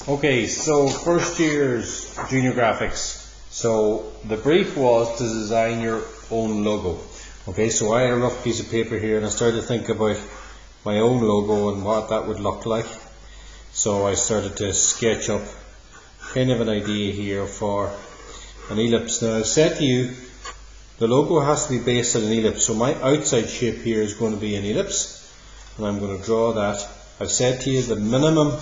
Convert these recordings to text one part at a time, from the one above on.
Okay, so first year's junior graphics. So the brief was to design your own logo. Okay, so I had a rough piece of paper here and I started to think about my own logo and what that would look like. So I started to sketch up kind of an idea here for an ellipse. Now I've said to you the logo has to be based on an ellipse, so my outside shape here is going to be an ellipse and I'm going to draw that. I've said to you the minimum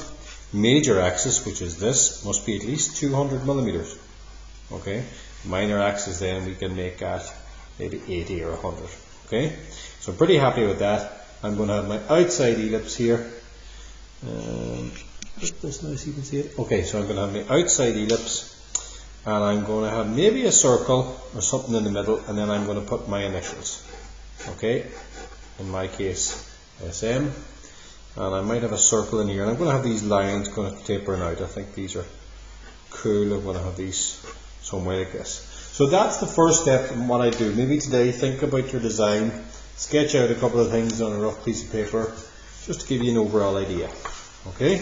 major axis, which is this, must be at least 200 millimeters. Okay, minor axis then we can make that maybe 80 or 100. Okay, so I'm pretty happy with that. I'm going to have my outside ellipse here. Put this now so you can see it. Okay, so I'm going to have my outside ellipse and I'm going to have maybe a circle or something in the middle, and then I'm going to put my initials. Okay, in my case SM. And I might have a circle in here, and I'm going to have these lines going to tapering out. I think these are cool. I'm going to have these some way like this. So that's the first step in what I do. Maybe today think about your design, sketch out a couple of things on a rough piece of paper, just to give you an overall idea. Okay?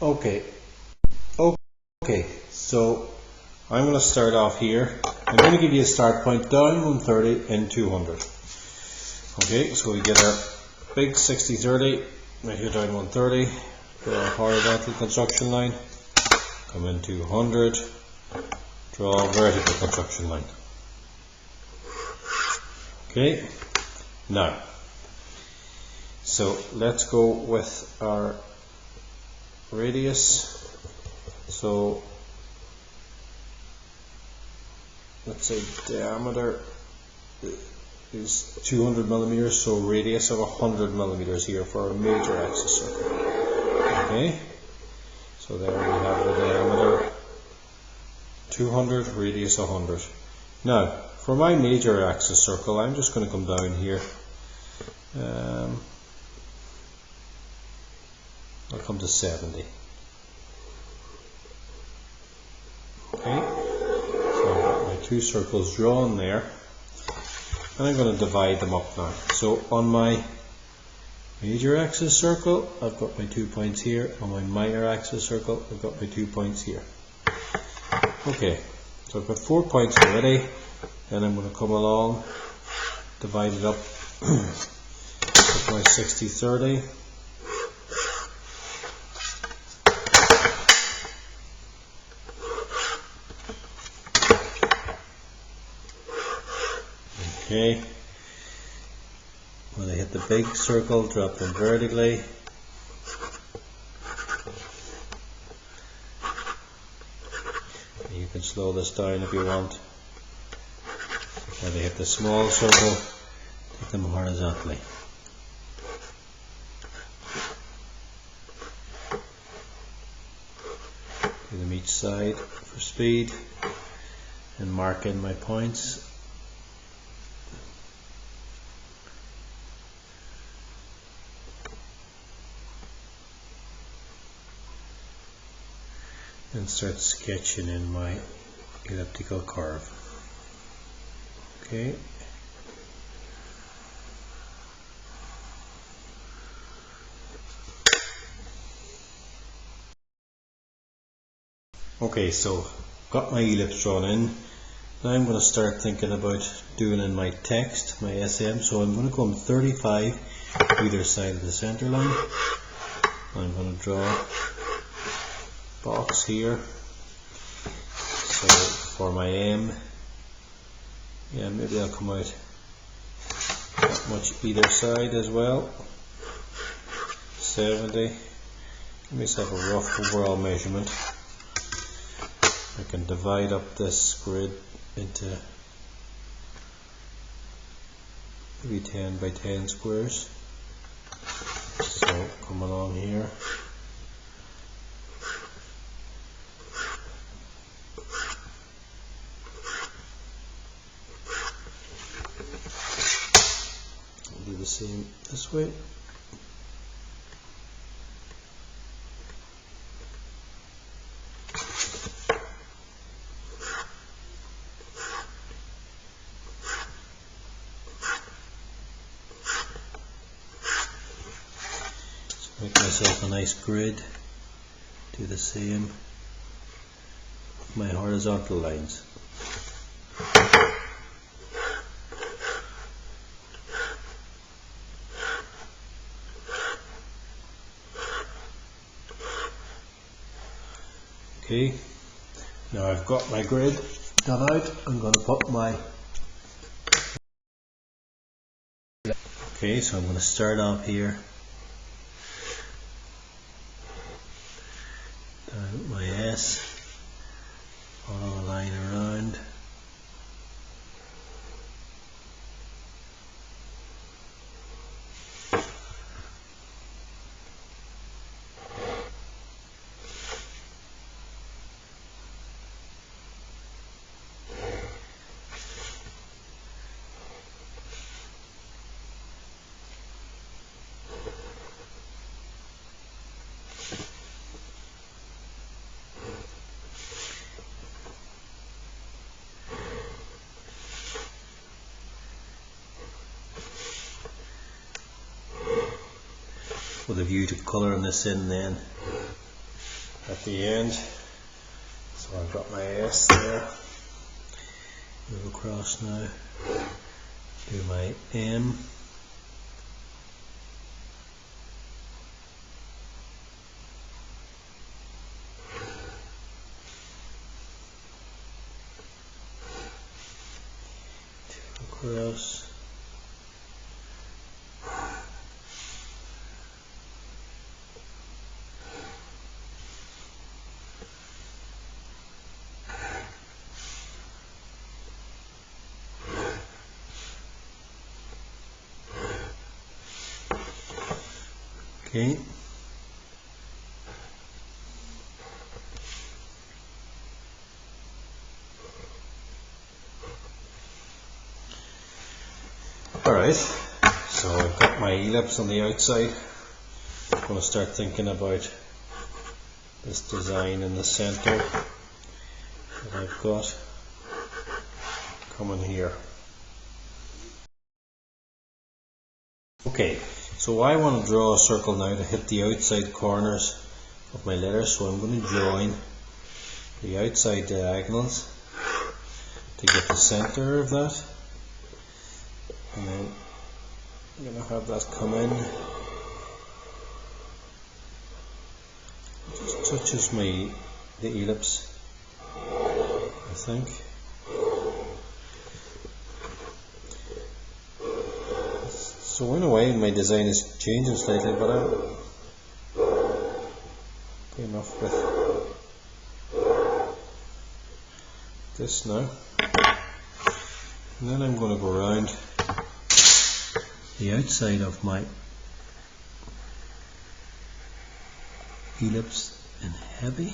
Okay, so I'm going to start off here. I'm going to give you a start point down 130 and 200. Okay, so we get our big 60-30, right here down 130, draw a horizontal construction line, come in 200, draw a vertical construction line. Okay, now, so let's go with our radius. So let's say diameter is 200 millimeters, so radius of 100 millimeters here for a major axis circle. Okay, so there we have the diameter 200, radius 100. Now for my major axis circle I'm just going to come down here. I'll come to 70. Okay, so I've got my two circles drawn there. And I'm going to divide them up now. So on my major axis circle, I've got my 2 points here. On my minor axis circle, I've got my 2 points here. Okay, so I've got 4 points already. Then I'm going to come along, divide it up with my 60-30. Okay, when I hit the big circle, drop them vertically. You can slow this down if you want. When they hit the small circle, hit them horizontally. Do them each side for speed and mark in my points. And start sketching in my elliptical curve. Okay. Okay, so got my ellipse drawn in. Now I'm going to start thinking about doing in my text, my SM. So I'm going to come 35 either side of the center line. I'm going to draw box here. So for my M, yeah, maybe I'll come out that much either side as well. 70. Give myself a rough overall measurement. I can divide up this grid into maybe 10 by 10 squares. So come along here. Do the same this way. Make myself a nice grid. Do the same with my horizontal lines. Okay, now I've got my grid done out. I'm going to put my... Okay, so I'm going to start off here. Down with my S. Follow a line around. With a view to colouring this in then at the end. So I've got my S there. Move across now. Do my M. Across. Okay. Alright, so I've got my ellipse on the outside. I'm going to start thinking about this design in the centre that I've got coming here. Okay, so I want to draw a circle now to hit the outside corners of my letters, so I'm going to join the outside diagonals to get the centre of that, and then I'm going to have that come in. Just touches the ellipse, I think. So in a way my design is changing slightly, but I'm okay enough with this now. And then I'm going to go around the outside of my ellipse in heavy.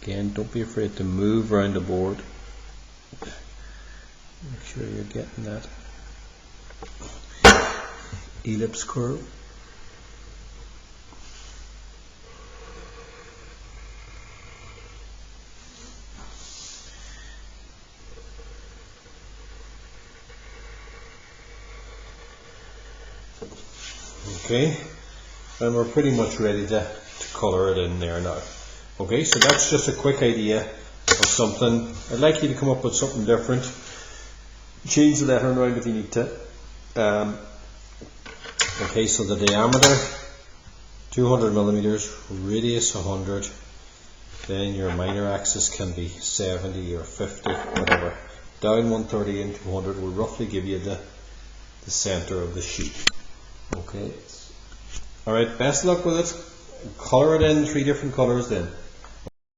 Again, don't be afraid to move around the board. Make sure you're getting that ellipse curve. Okay, and we're pretty much ready to colour it in there now. Okay, so that's just a quick idea of something. I'd like you to come up with something different. Change the lettering around if you need to. Okay, so the diameter 200 millimeters, radius 100. Then your minor axis can be 70 or 50, whatever. Down 130 and 200 will roughly give you the centre of the sheet. Okay. Alright, best luck with it. Colour it in 3 different colours then.